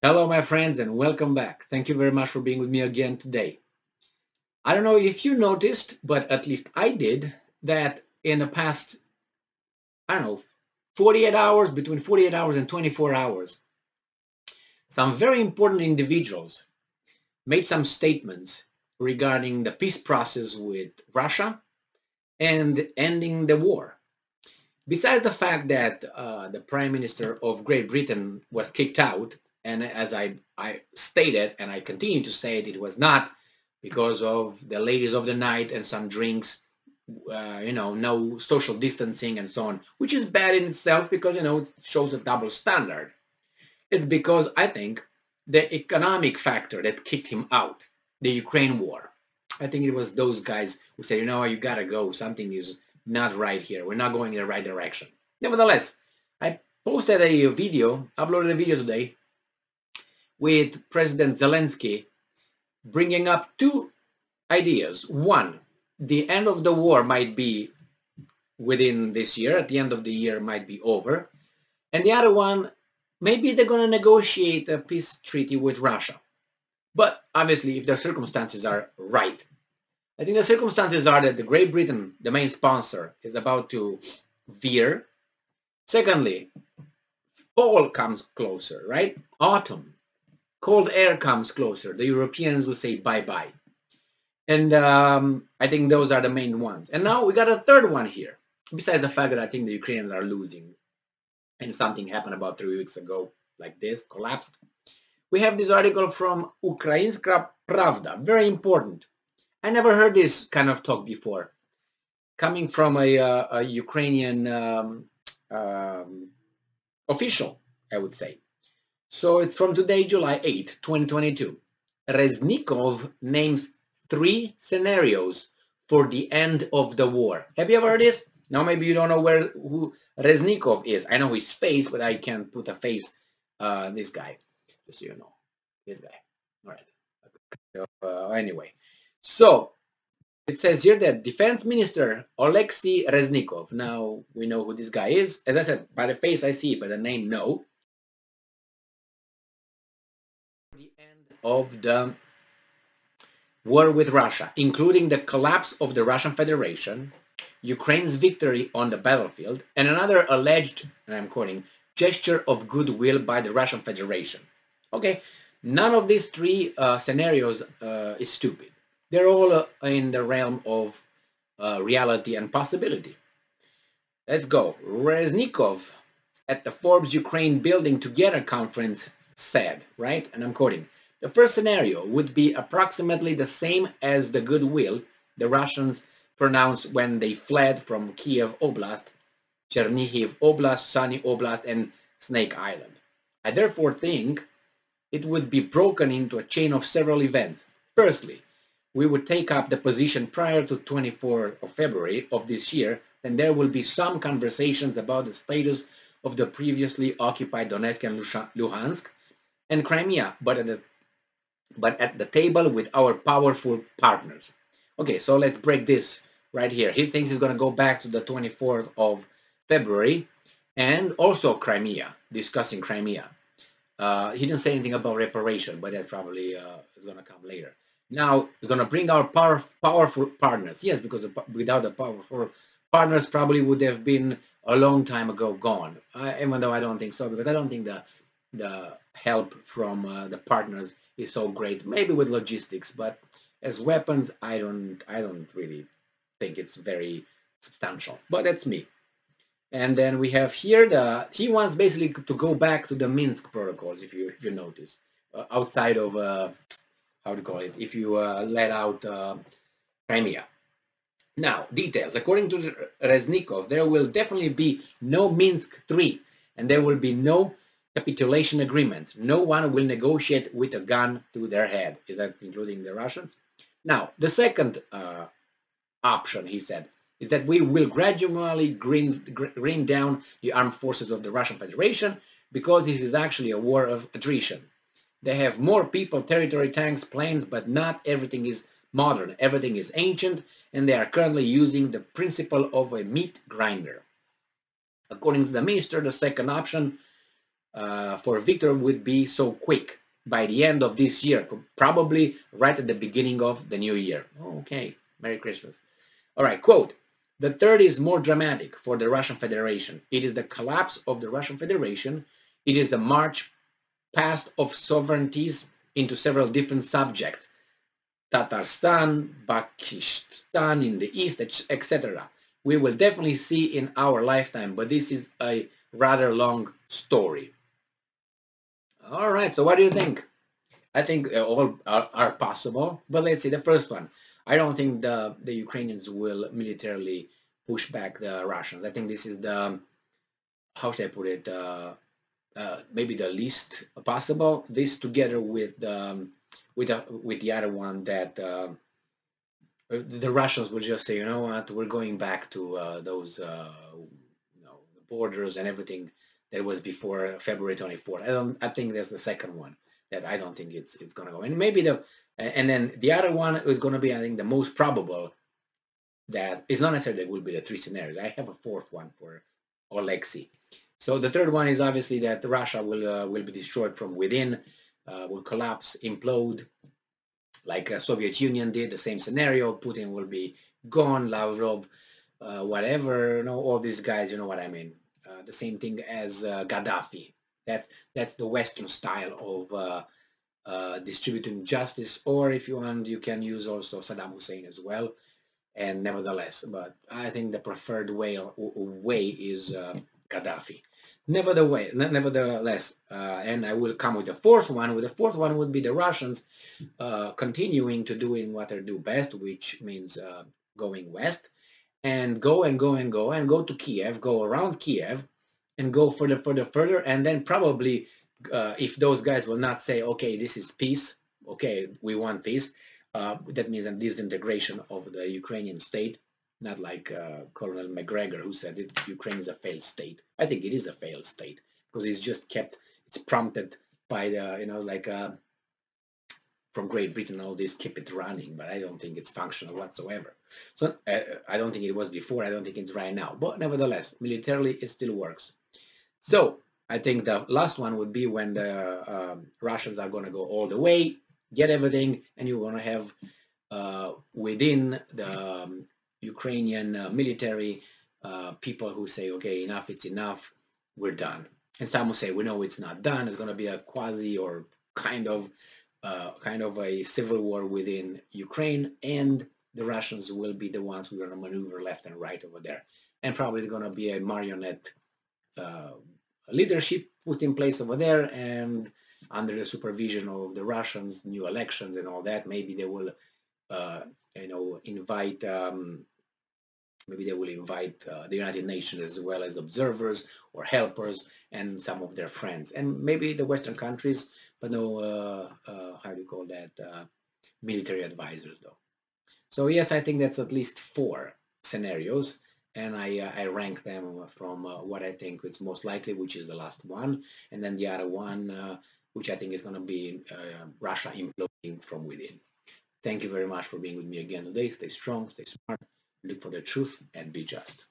Hello, my friends, and welcome back. Thank you very much for being with me again today. I don't know if you noticed, but at least I did, that in the past, I don't know, 48 hours, between 48 hours and 24 hours, some very important individuals made some statements regarding the peace process with Russia and ending the war. Besides the fact that the Prime Minister of Great Britain was kicked out, and as I stated, and I continue to say it was not because of the ladies of the night and some drinks, no social distancing and so on, which is bad in itself because, it shows a double standard. It's because I think the economic factor that kicked him out, the Ukraine war. I think it was those guys who said, you gotta go. Something is not right here. We're not going in the right direction. Nevertheless, I posted a video, uploaded a video today with President Zelensky bringing up two ideas. One, the end of the war might be within this year. At the end of the year might be over. And the other one, maybe they're going to negotiate a peace treaty with Russia. But obviously, if the circumstances are right. I think the circumstances are that the Great Britain, the main sponsor, is about to veer. Secondly, fall comes closer, right? Autumn. Cold air comes closer. The Europeans will say bye-bye. And I think those are the main ones. And now we got a third one here. Besides the fact that I think the Ukrainians are losing. And something happened about 3 weeks ago, like this, collapsed. We have this article from Ukrainska Pravda, very important. I never heard this kind of talk before, coming from a Ukrainian official, I would say. So it's from today, July 8, 2022. Reznikov names 3 scenarios for the end of the war. Have you ever heard this? Now maybe you don't know who Reznikov is. I know his face, but I can't put a face. This guy, just so you know, this guy. All right. Anyway, so it says here that Defense Minister Oleksiy Reznikov. Now we know who this guy is. As I said, by the face I see, but the name no. The end of the war with Russia, including the collapse of the Russian Federation, Ukraine's victory on the battlefield, and another alleged, and I'm quoting, gesture of goodwill by the Russian Federation. Okay, none of these 3 scenarios is stupid. They're all in the realm of reality and possibility. Let's go. Reznikov at the Forbes Ukraine Building Together conference said, right, and I'm quoting, the first scenario would be approximately the same as the goodwill the Russians pronounced when they fled from Kiev Oblast, Chernihiv Oblast, Sany Oblast, and Snake Island. I therefore think it would be broken into a chain of several events. Firstly, we would take up the position prior to 24th of February of this year, then there will be some conversations about the status of the previously occupied Donetsk and Luhansk and Crimea, but at the table with our powerful partners. Okay, so let's break this right here. He thinks he's going to go back to the 24th of February and also Crimea, discussing Crimea. He didn't say anything about reparation, but that's probably is going to come later. Now, we're going to bring our powerful partners. Yes, because without the powerful partners, probably would have been a long time ago gone. Even though I don't think so, because I don't think the help from the partners is so great. Maybe with logistics, but as weapons, I don't really think it's very substantial. But that's me. And then we have here he wants basically to go back to the Minsk protocols, if you notice, outside of how to call it, if you let out Crimea. Now, details. According to Reznikov, there will definitely be no Minsk 3, and there will be no capitulation agreements. No one will negotiate with a gun to their head. Is that including the Russians? Now, the second option, he said, is that we will gradually bring down the armed forces of the Russian Federation because this is actually a war of attrition. They have more people, territory, tanks, planes, but not everything is modern. Everything is ancient, and they are currently using the principle of a meat grinder. According to the minister, the second option for victory would be so quick by the end of this year, probably right at the beginning of the new year. Okay, Merry Christmas. All right, quote, the third is more dramatic for the Russian Federation. It is the collapse of the Russian Federation. It is the march past of sovereignties into several different subjects, Tatarstan, Pakistan in the east, etc. We will definitely see in our lifetime, but this is a rather long story. All right, so what do you think? I think all are possible, but let's see the first one. I don't think the Ukrainians will militarily push back the Russians. I think this is the, how should I put it, maybe the least possible. This together with the other one that the Russians will just say, you know what, we're going back to those borders and everything that was before February 24th. I think that's the second one that I don't think it's gonna go. And maybe and then the other one is gonna be, I think, the most probable. That is not necessarily that will be the three scenarios. I have a fourth one for Alexei. So the third one is obviously that Russia will be destroyed from within, will collapse, implode, like Soviet Union did. The same scenario. Putin will be gone. Lavrov, whatever. You know, all these guys. You know what I mean. The same thing as Gaddafi. That's the Western style of distributing justice. Or if you want, you can use also Saddam Hussein as well. And nevertheless, but I think the preferred way is Gaddafi. Nevertheless, and I will come with the fourth one. With the fourth one would be the Russians continuing to doing what they do best, which means going west and go and go and go and go to Kiev, go around Kiev, and go further, and then probably if those guys will not say, okay, this is peace, okay, we want peace. That means a disintegration of the Ukrainian state, not like Colonel McGregor, who said that Ukraine is a failed state. I think it is a failed state because it's prompted by the, from Great Britain, all this, keep it running, but I don't think it's functional whatsoever. So I don't think it was before, I don't think it's right now, but nevertheless, militarily it still works. So I think the last one would be when the Russians are going to go all the way, get everything, and you're going to have within the Ukrainian military people who say, okay, enough, it's enough, we're done. And some will say, we know it's not done. It's going to be a quasi or kind of a civil war within Ukraine, and the Russians will be the ones who are going to maneuver left and right over there. And probably going to be a marionette leadership put in place over there, and under the supervision of the Russians, new elections and all that. Maybe they will, invite. Maybe they will invite the United Nations as well as observers or helpers and some of their friends, and maybe the Western countries, but no, how do you call that, military advisors though. So yes, I think that's at least 4 scenarios, and I rank them from what I think is most likely, which is the last one, and then the other one, which I think is going to be Russia imploding from within. Thank you very much for being with me again today. Stay strong, stay smart, look for the truth, and be just.